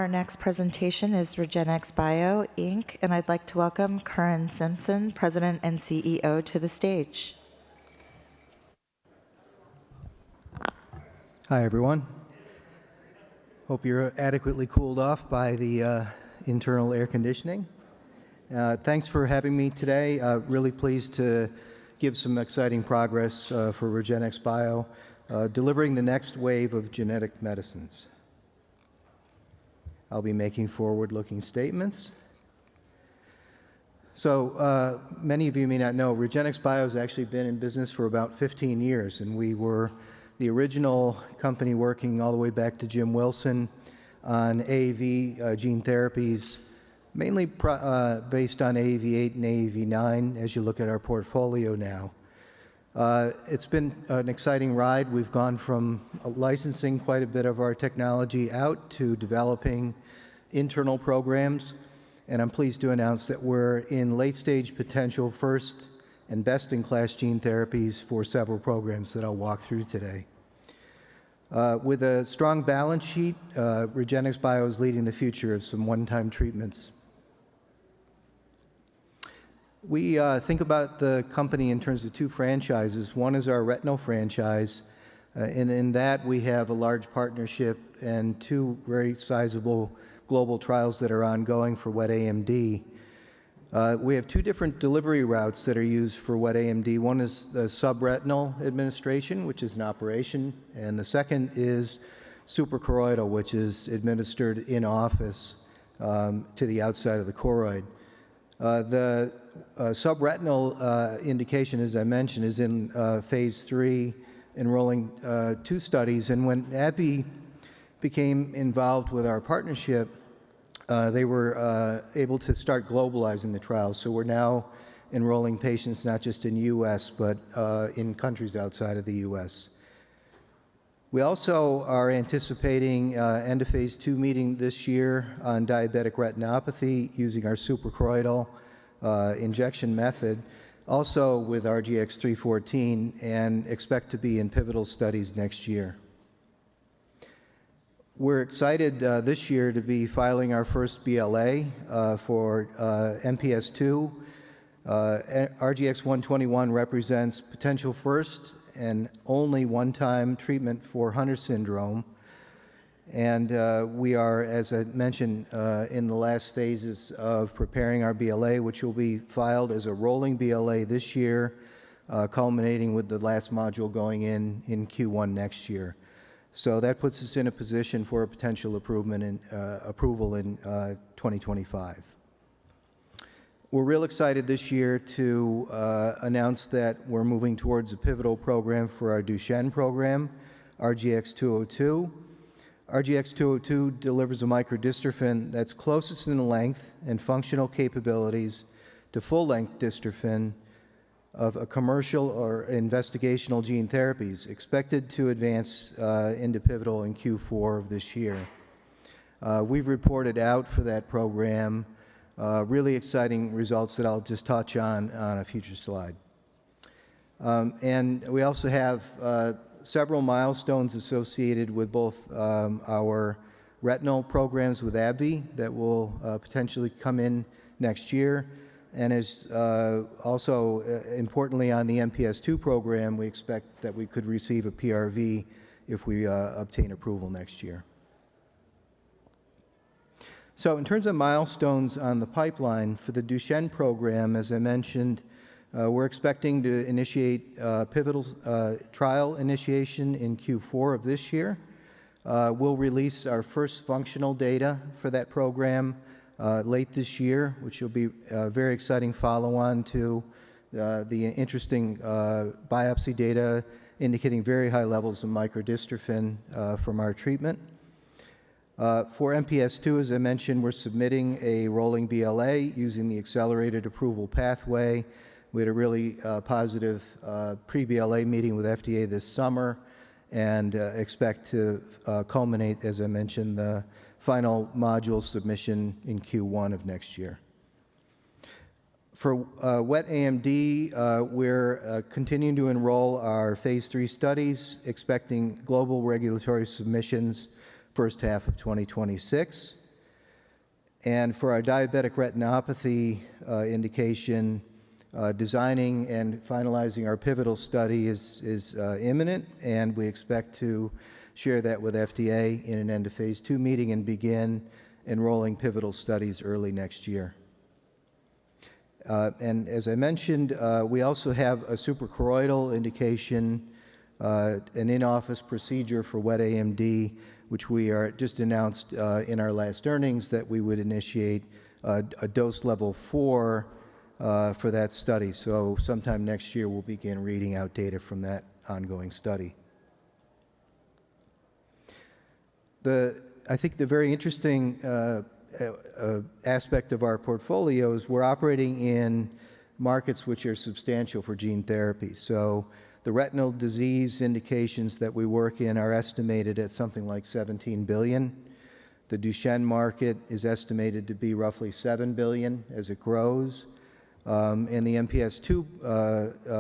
next presentation is Regenxbio, Inc., and I'd like to welcome Curran Simpson, President and CEO, to the stage. Hi, everyone. Hope you're adequately cooled off by the internal air conditioning. Thanks for having me today. Really pleased to give some exciting progress for Regenxbio, delivering the next wave of genetic medicines. I'll be making forward-looking statements. So many of you may not know, Regenxbio has actually been in business for about 15 years, and we were the original company working all the way back to Jim Wilson on AAV gene therapies, mainly based on AAV8 and AAV9 as you look at our portfolio now. It's been an exciting ride. We've gone from licensing quite a bit of our technology out to developing internal programs, and I'm pleased to announce that we're in late-stage potential first and best-in-class gene therapies for several programs that I'll walk through today. With a strong balance sheet, Regenxbio is leading the future of some one-time treatments. We think about the company in terms of two franchises. One is our retinal franchise, and in that we have a large partnership and two very sizable global trials that are ongoing for wet AMD. We have two different delivery routes that are used for wet AMD. One is the subretinal administration, which is an operation, and the second is suprachoroidal, which is administered in office to the outside of the choroid. The subretinal indication, as I mentioned, is in phase 3, enrolling 2 studies. And when AbbVie became involved with our partnership, they were able to start globalizing the trials. So we're now enrolling patients not just in U.S., but in countries outside of the U.S. We also are anticipating end of phase 2 meeting this year on diabetic retinopathy using our suprachoroidal injection method, also with RGX-314, and expect to be in pivotal studies next year. We're excited this year to be filing our first BLA for MPS II. RGX-121 represents potential first and only one-time treatment for Hunter syndrome. And we are, as I mentioned, in the last phases of preparing our BLA, which will be filed as a rolling BLA this year, culminating with the last module going in Q1 next year. So that puts us in a position for a potential approval in 2025. We're real excited this year to announce that we're moving towards a pivotal program for our Duchenne program, RGX-202. RGX-202 delivers a microdystrophin that's closest in length and functional capabilities to full-length dystrophin of a commercial or investigational gene therapies, expected to advance into pivotal in Q4 of this year. We've reported out for that program really exciting results that I'll just touch on a future slide. And we also have several milestones associated with both our retinal programs with AbbVie that will potentially come in next year. And as also importantly on the MPS II program, we expect that we could receive a PRV if we obtain approval next year. So in terms of milestones on the pipeline for the Duchenne program, as I mentioned, we're expecting to initiate pivotal trial initiation in Q4 of this year. We'll release our first functional data for that program late this year, which will be a very exciting follow-on to the interesting biopsy data indicating very high levels of microdystrophin from our treatment. For MPS II, as I mentioned, we're submitting a rolling BLA using the accelerated approval pathway. We had a really positive pre-BLA meeting with FDA this summer and expect to culminate, as I mentioned, the final module submission in Q1 of next year. For wet AMD, we're continuing to enroll our phase 3 studies, expecting global regulatory submissions first half of 2026. And for our diabetic retinopathy indication, designing and finalizing our pivotal study is imminent, and we expect to share that with FDA in an end-of-phase 2 meeting and begin enrolling pivotal studies early next year. And as I mentioned, we also have a suprachoroidal indication, an in-office procedure for wet AMD, which we are just announced in our last earnings that we would initiate a dose level 4 for that study. So sometime next year we'll begin reading out data from that ongoing study. I think the very interesting aspect of our portfolio is we're operating in markets which are substantial for gene therapy. So the retinal disease indications that we work in are estimated at something like $17 billion. The Duchenne market is estimated to be roughly $7 billion as it grows. And the MPS II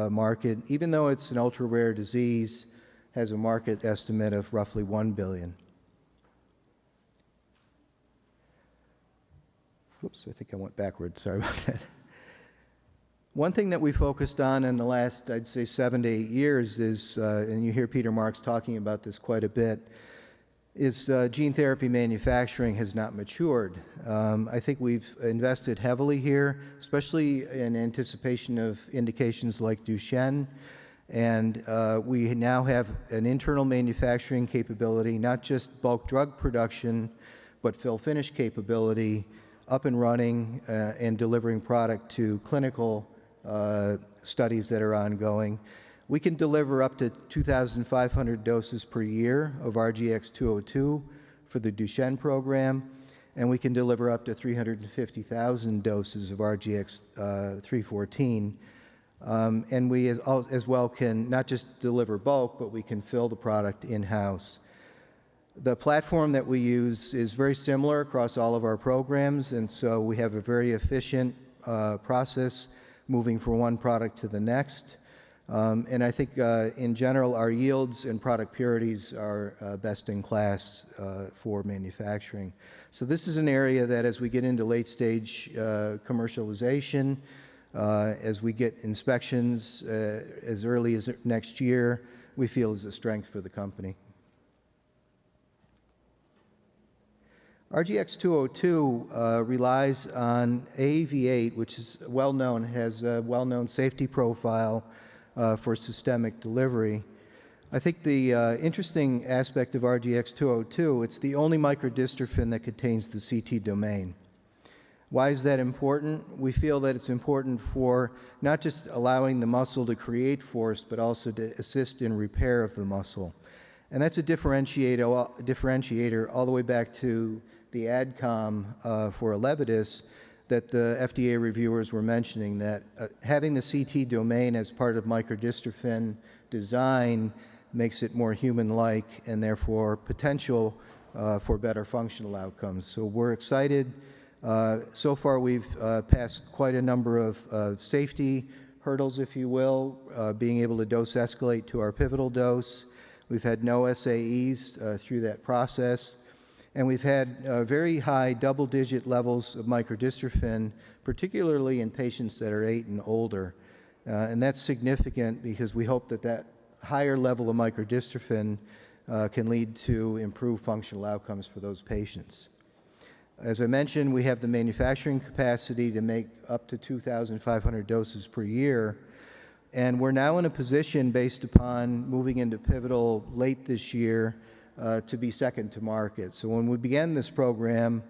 market, even though it's an ultra-rare disease, has a market estimate of roughly $1 billion. Oops, I think I went backwards. Sorry about that. One thing that we focused on in the last, I'd say, 7 to 8 years is, and you hear Peter Marks talking about this quite a bit, is gene therapy manufacturing has not matured. I think we've invested heavily here, especially in anticipation of indications like Duchenne. And we now have an internal manufacturing capability, not just bulk drug production, but fill-finish capability up and running and delivering product to clinical studies that are ongoing. We can deliver up to 2,500 doses per year of RGX-202 for the Duchenne program, and we can deliver up to 350,000 doses of RGX-314. And we as well can not just deliver bulk, but we can fill the product in-house. The platform that we use is very similar across all of our programs, and so we have a very efficient process moving from one product to the next. And I think in general, our yields and product purities are best in class for manufacturing. So this is an area that as we get into late stage commercialization, as we get inspections as early as next year, we feel is a strength for the company. RGX-202 relies on AAV8, which is well-known, has a well-known safety profile for systemic delivery. I think the interesting aspect of RGX-202, it's the only microdystrophin that contains the CT domain. Why is that important? We feel that it's important for not just allowing the muscle to create force, but also to assist in repair of the muscle. And that's a differentiator all the way back to the AdCom for Elevidys that the FDA reviewers were mentioning, that having the CT domain as part of microdystrophin design makes it more human-like and therefore potential for better functional outcomes. So we're excited. So far we've passed quite a number of safety hurdles, if you will, being able to dose escalate to our pivotal dose. We've had no SAEs through that process. And we've had very high double-digit levels of microdystrophin, particularly in patients that are 8 and older. And that's significant because we hope that that higher level of microdystrophin can lead to improved functional outcomes for those patients. As I mentioned, we have the manufacturing capacity to make up to 2,500 doses per year. And we're now in a position, based upon moving into pivotal late this year, to be second to market. So when we began this program,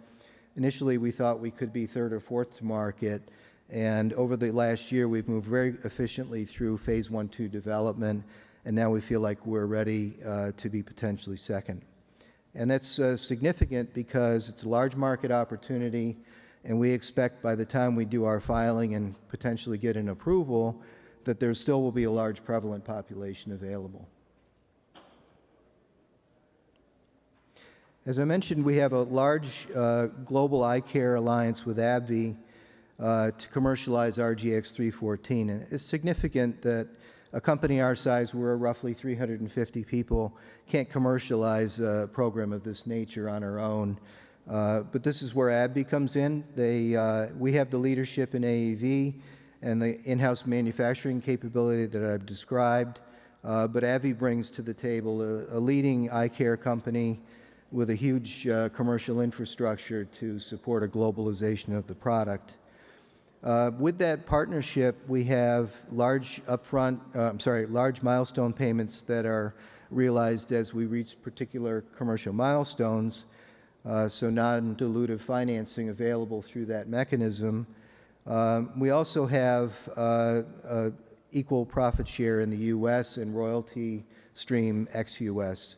initially we thought we could be third or fourth to market, and over the last year we've moved very efficiently through phase 1-2 development, and now we feel like we're ready to be potentially second. And that's significant because it's a large market opportunity, and we expect by the time we do our filing and potentially get an approval that there still will be a large prevalent population available. As I mentioned, we have a large global eye care alliance with AbbVie to commercialize RGX-314. And it's significant that a company our size, we're roughly 350 people, can't commercialize a program of this nature on our own. But this is where AbbVie comes in. We have the leadership in AAV and the in-house manufacturing capability that I've described, but AbbVie brings to the table a leading eye care company with a huge commercial infrastructure to support a globalization of the product. With that partnership, we have large milestone payments that are realized as we reach particular commercial milestones, so non-dilutive financing available through that mechanism. We also have equal profit share in the U.S. and royalty stream ex-U.S.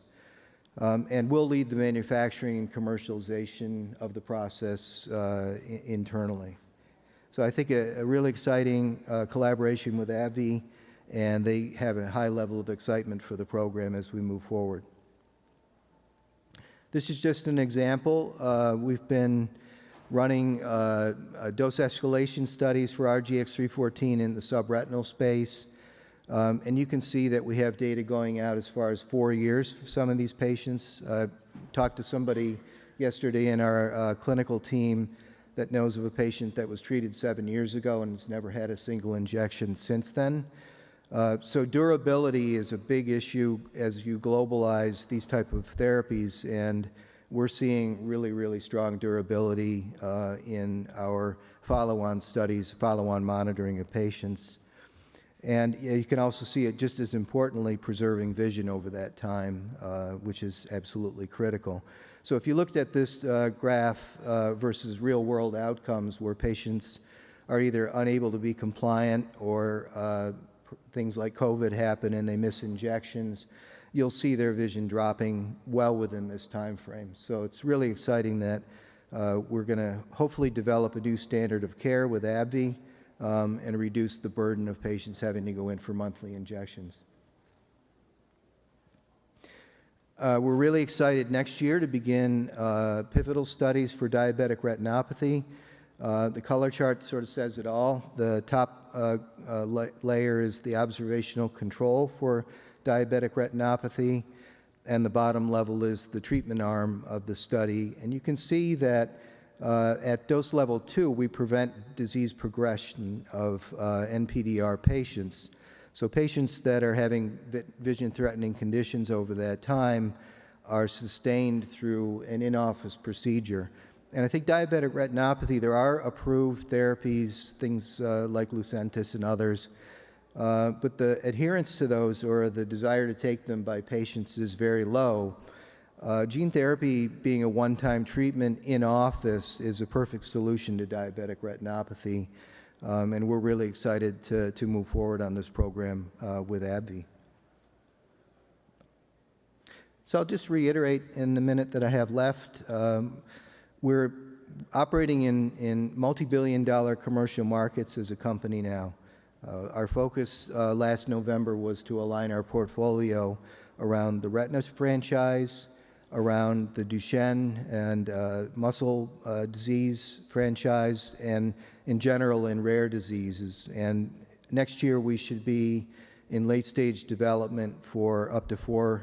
And we'll lead the manufacturing and commercialization of the process internally. So I think a really exciting collaboration with AbbVie, and they have a high level of excitement for the program as we move forward. This is just an example. We've been running dose escalation studies for RGX-314 in the subretinal space. And you can see that we have data going out as far as 4 years for some of these patients. I talked to somebody yesterday in our clinical team that knows of a patient that was treated 7 years ago and has never had a single injection since then. So durability is a big issue as you globalize these type of therapies, and we're seeing really, really strong durability in our follow-on studies, follow-on monitoring of patients. And you can also see it, just as importantly, preserving vision over that time, which is absolutely critical. So if you looked at this graph versus real-world outcomes where patients are either unable to be compliant or things like COVID happen and they miss injections, you'll see their vision dropping well within this time frame. So it's really exciting that we're going to hopefully develop a new standard of care with AbbVie and reduce the burden of patients having to go in for monthly injections. We're really excited next year to begin pivotal studies for diabetic retinopathy. The color chart sort of says it all. The top layer is the observational control for diabetic retinopathy, and the bottom level is the treatment arm of the study. And you can see that at dose level 2, we prevent disease progression of NPDR patients. So patients that are having vision-threatening conditions over that time are sustained through an in-office procedure. And I think diabetic retinopathy, there are approved therapies, things like Lucentis and others, but the adherence to those or the desire to take them by patients is very low. Gene therapy being a one-time treatment in office is a perfect solution to diabetic retinopathy, and we're really excited to move forward on this program with AbbVie. So I'll just reiterate in the minute that I have left. We're operating in multi-billion-dollar commercial markets as a company now. Our focus last November was to align our portfolio around the retina franchise, around the Duchenne and muscle disease franchise, and in general in rare diseases. And next year we should be in late-stage development for up to 4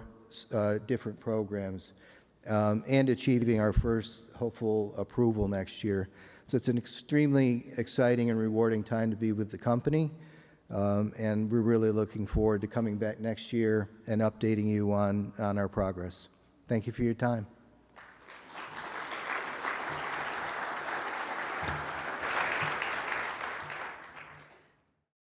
different programs, and achieving our first hopeful approval next year. So it's an extremely exciting and rewarding time to be with the company, and we're really looking forward to coming back next year and updating you on our progress. Thank you for your time.